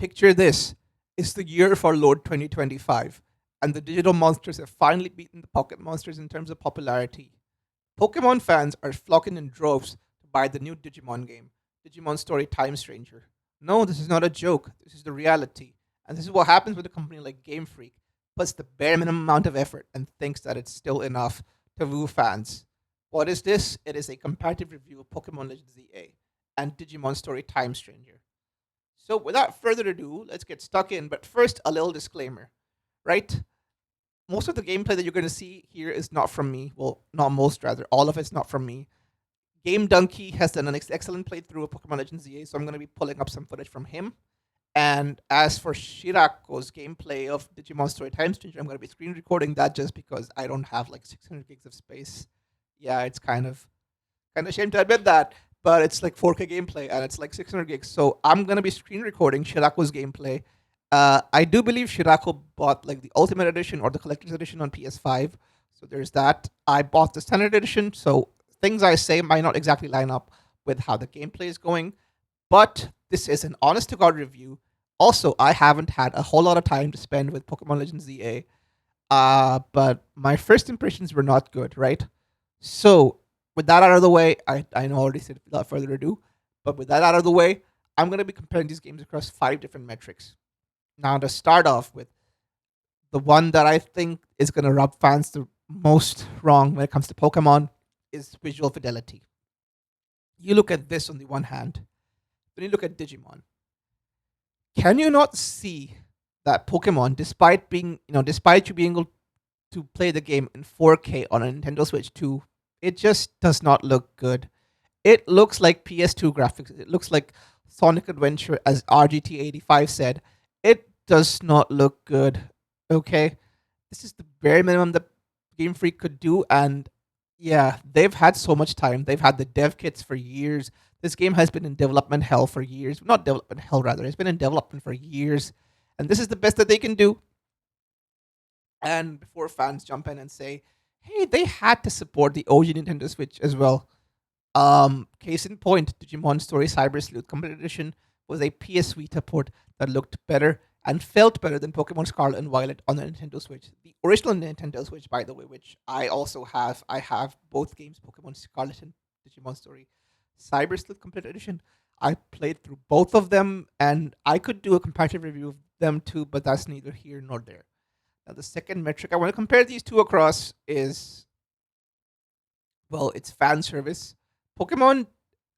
Picture this: it's the year for Lord 2025, and the digital monsters have finally beaten the pocket monsters in terms of popularity. Pokemon fans are flocking in droves to buy the new Digimon game, Digimon Story Time Stranger. No, this is not a joke. This is the reality. And this is what happens with a company like Game Freak puts the bare minimum amount of effort and thinks that it's still enough to woo fans. What is this? It is a comparative review of Pokemon Legends ZA and Digimon Story Time Stranger. So, without further ado, let's get stuck in. But first, a little disclaimer, right? Most of the gameplay that you're going to see here is not from me. Well, not most, rather. All of it's not from me. Game Donkey has done an excellent playthrough of Pokemon Legends ZA, so I'm going to be pulling up some footage from him. And as for Shirako's gameplay of Digimon Story Time Stranger, I'm going to be screen recording that just because I don't have like 600 gigs of space. Yeah, it's kind of shame to admit that, but it's like 4K gameplay and it's like 600 gigs. So I'm gonna be screen recording Shirako's gameplay. I do believe Shirako bought like the Ultimate Edition or the Collector's Edition on PS5. So there's that. I bought the Standard Edition, so things I say might not exactly line up with how the gameplay is going. But this is an honest to God review. Also, I haven't had a whole lot of time to spend with Pokemon Legends ZA. But my first impressions were not good, right? So, with that out of the way, I know I already said without further ado, but with that out of the way, I'm going to be comparing these games across 5 different metrics. Now, to start off with, the one that I think is going to rub fans the most wrong when it comes to Pokemon is visual fidelity. You look at this on the one hand, then you look at Digimon. Can you not see that Pokemon, despite you being able to play the game in 4K on a Nintendo Switch 2, it just does not look good. It looks like PS2 graphics. It looks like Sonic Adventure, as RGT85 said. It does not look good. Okay, this is the bare minimum that Game Freak could do, and yeah, they've had so much time. They've had the dev kits for years. This game has been in development hell for years. Not development hell, rather. It's been in development for years, and this is the best that they can do. And before fans jump in and say, "Hey, they had to support the OG Nintendo Switch as well." Case in point, Digimon Story Cyber Sleuth Complete Edition was a PS Vita port that looked better and felt better than Pokemon Scarlet and Violet on the Nintendo Switch. The original Nintendo Switch, by the way, which I also have. I have both games, Pokemon Scarlet and Digimon Story Cyber Sleuth Complete Edition. I played through both of them, and I could do a comparative review of them too, but that's neither here nor there. Now, the second metric I want to compare these two across is, well, it's fan service. Pokemon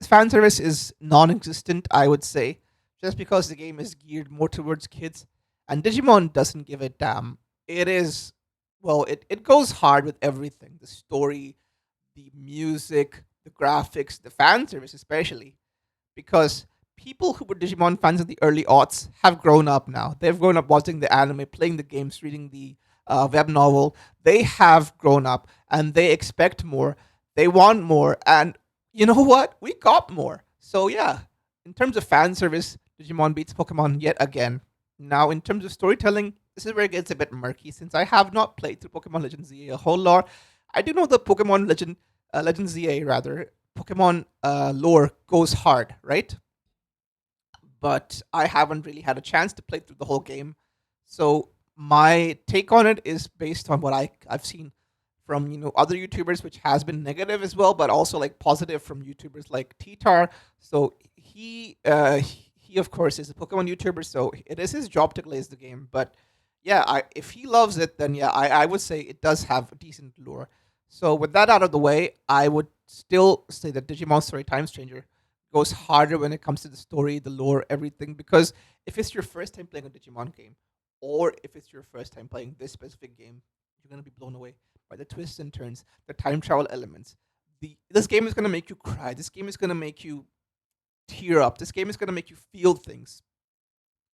fan service is non existent, I would say, just because the game is geared more towards kids. And Digimon doesn't give a damn. It is, well, it goes hard with everything: the story, the music, the graphics, the fan service, especially because people who were Digimon fans in the early aughts have grown up now. They've grown up watching the anime, playing the games, reading the web novel. They have grown up and they expect more. They want more. And you know what? We got more. So, yeah, in terms of fan service, Digimon beats Pokemon yet again. Now, in terms of storytelling, this is where it gets a bit murky since I have not played through Pokemon Legends ZA a whole lot. I do know the Legend ZA rather, Pokemon lore goes hard, right? But I haven't really had a chance to play through the whole game. So my take on it is based on what I've seen from other YouTubers, which has been negative as well, but also like positive from YouTubers like Titar. So he of course is a Pokemon YouTuber, so it is his job to glaze the game. But yeah, if he loves it, then yeah, I would say it does have a decent lore. So with that out of the way, I would still say that Digimon Story Time Stranger goes harder when it comes to the story, the lore, everything. Because if it's your first time playing a Digimon game, or if it's your first time playing this specific game, you're gonna be blown away by the twists and turns, the time travel elements. This game is gonna make you cry. This game is gonna make you tear up. This game is gonna make you feel things.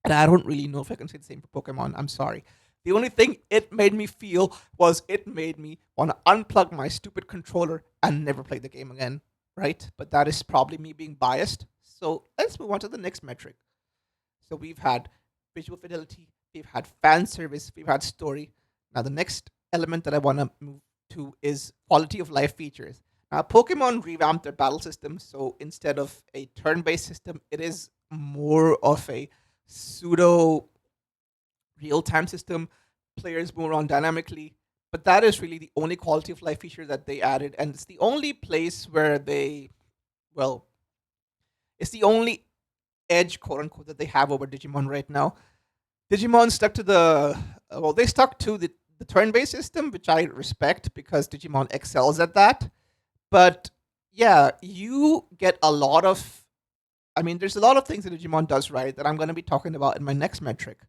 And I don't really know if I can say the same for Pokemon. I'm sorry. The only thing it made me feel was it made me want to unplug my stupid controller and never play the game again, right? But that is probably me being biased. So let's move on to the next metric. So we've had visual fidelity, we've had fan service, we've had story. Now, the next element that I want to move to is quality of life features. Now, Pokemon revamped their battle system. So instead of a turn based system, it is more of a pseudo real time system. Players move around dynamically. But that is really the only quality of life feature that they added. And it's the only place where well, it's the only edge, quote unquote, that they have over Digimon right now. Digimon stuck to they stuck to the turn based system, which I respect because Digimon excels at that. But yeah, you get a lot of. I mean, there's a lot of things that Digimon does right that I'm going to be talking about in my next metric.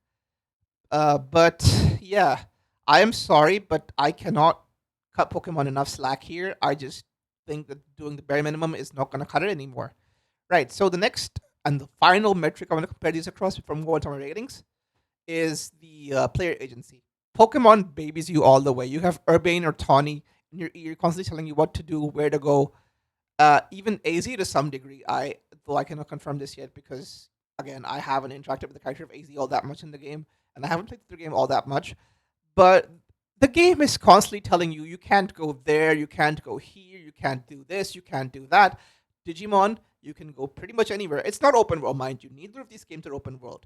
But yeah, I am sorry, but I cannot cut Pokemon enough slack here. I just think that doing the bare minimum is not going to cut it anymore. Right. So the next and the final metric I want to compare these across before we go on to my ratings is the player agency. Pokemon babies you all the way. You have Urbane or Tawny in your ear, constantly telling you what to do, where to go. Even AZ to some degree. Though I cannot confirm this yet because again I haven't interacted with the character of AZ all that much in the game, and I haven't played the game all that much. But the game is constantly telling you you can't go there, you can't go here, you can't do this, you can't do that. Digimon, you can go pretty much anywhere. It's not open world, mind you. Neither of these games are open world.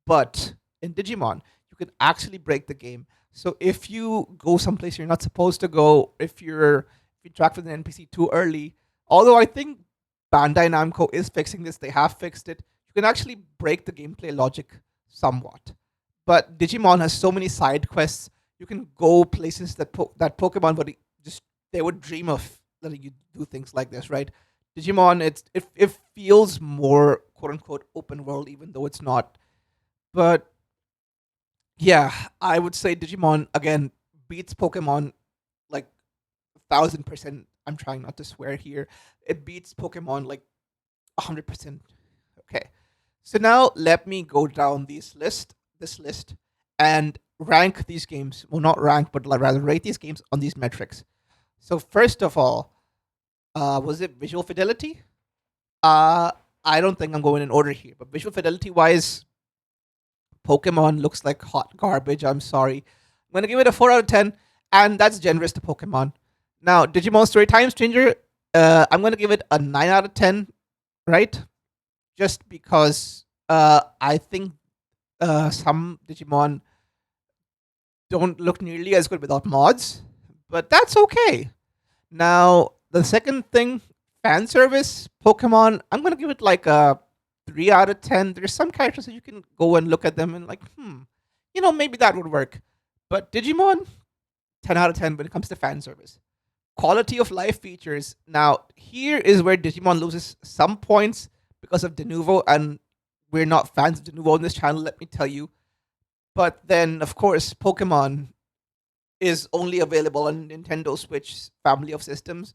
But in Digimon, you can actually break the game. So if you go someplace you're not supposed to go, if you interact with an NPC too early, although I think Bandai Namco is fixing this, they have fixed it. You can actually break the gameplay logic somewhat. But Digimon has so many side quests. You can go places that Pokemon would just they would dream of letting you do things like this, right? Digimon, it feels more quote unquote open world, even though it's not. But yeah, I would say Digimon again beats Pokemon like 1,000%. I'm trying not to swear here. It beats Pokemon like 100%. Okay, so now let me go down this list, and rank these games. Well, not rank, but rather rate these games on these metrics. So first of all, was it visual fidelity? Uh, I don't think I'm going in order here, but visual fidelity wise, Pokemon looks like hot garbage. I'm sorry. I'm gonna give it a 4 out of 10, and that's generous to Pokemon. Now, Digimon Story Time Stranger, I'm gonna give it a 9 out of 10, right? Just because I think some Digimon don't look nearly as good without mods, but that's okay. Now, the second thing, fan service, Pokemon, I'm gonna give it like a 3 out of 10. There's some characters that you can go and look at them and like, maybe that would work. But Digimon, 10 out of 10 when it comes to fan service. Quality of life features. Now, here is where Digimon loses some points because of Denuvo, and we're not fans of Denuvo on this channel, let me tell you. But then, of course, Pokemon is only available on Nintendo Switch family of systems,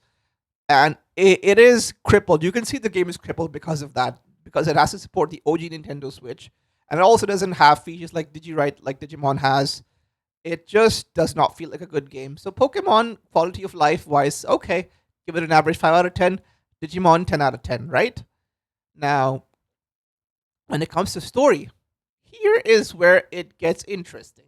and it is crippled. You can see the game is crippled because of that, because it has to support the OG Nintendo Switch, and it also doesn't have features like DigiWrite, like Digimon has. It just does not feel like a good game. So Pokemon quality of life wise, okay, give it an average 5 out of 10. Digimon 10 out of 10, right? Now, when it comes to story, here is where it gets interesting.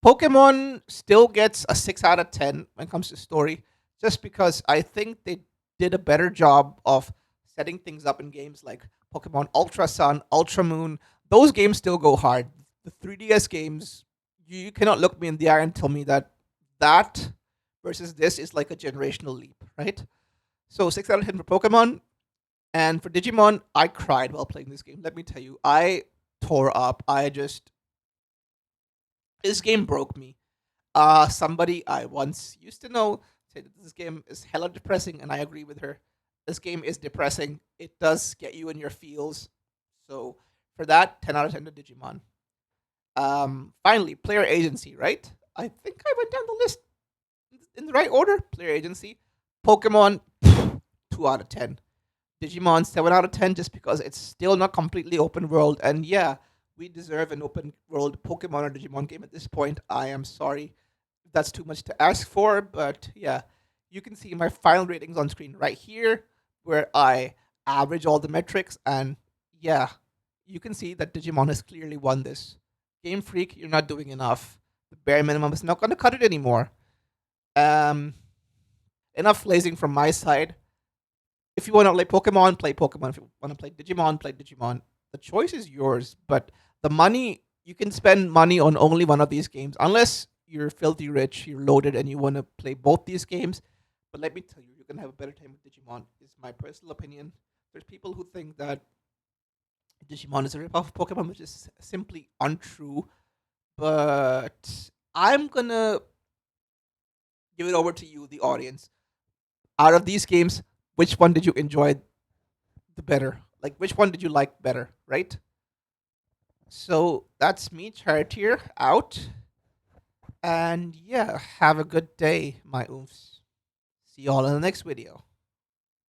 Pokemon still gets a 6 out of 10 when it comes to story, just because I think they did a better job of setting things up in games like Pokemon Ultra Sun, Ultra Moon. Those games still go hard. The 3DS games, you cannot look me in the eye and tell me that versus this is like a generational leap, right? So 6 out of 10 for Pokemon, and for Digimon, I cried while playing this game. Let me tell you, I tore up. This game broke me. Somebody I once used to know said that this game is hella depressing, and I agree with her. This game is depressing. It does get you in your feels. So for that, 10 out of 10 to Digimon. Finally, player agency, right? I think I went down the list in the right order. Player agency, Pokemon, 2 out of 10. Digimon 7 out of 10, just because it's still not completely open world, and yeah, we deserve an open world Pokemon or Digimon game at this point. I am sorry if that's too much to ask for, but yeah, you can see my final ratings on screen right here, where I average all the metrics, and yeah, you can see that Digimon has clearly won this. Game Freak, you're not doing enough. The bare minimum is not going to cut it anymore. Um, Enough lazing from my side. If you want to play Pokemon, play Pokemon. If you want to play Digimon, play Digimon. The choice is yours, but The money you can spend money on only one of these games, unless you're filthy rich, you're loaded, and you want to play both these games. But let me tell you, you're gonna have a better time with Digimon. Is my personal opinion. There's people who think that Digimon is a ripoff of Pokemon, which is simply untrue. But I'm gonna give it over to you, the audience. Out of these games, which one did you enjoy the better? Like, which one did you like better, right? So that's me, Chartier, out. And yeah, have a good day, my oofs. See y'all in the next video.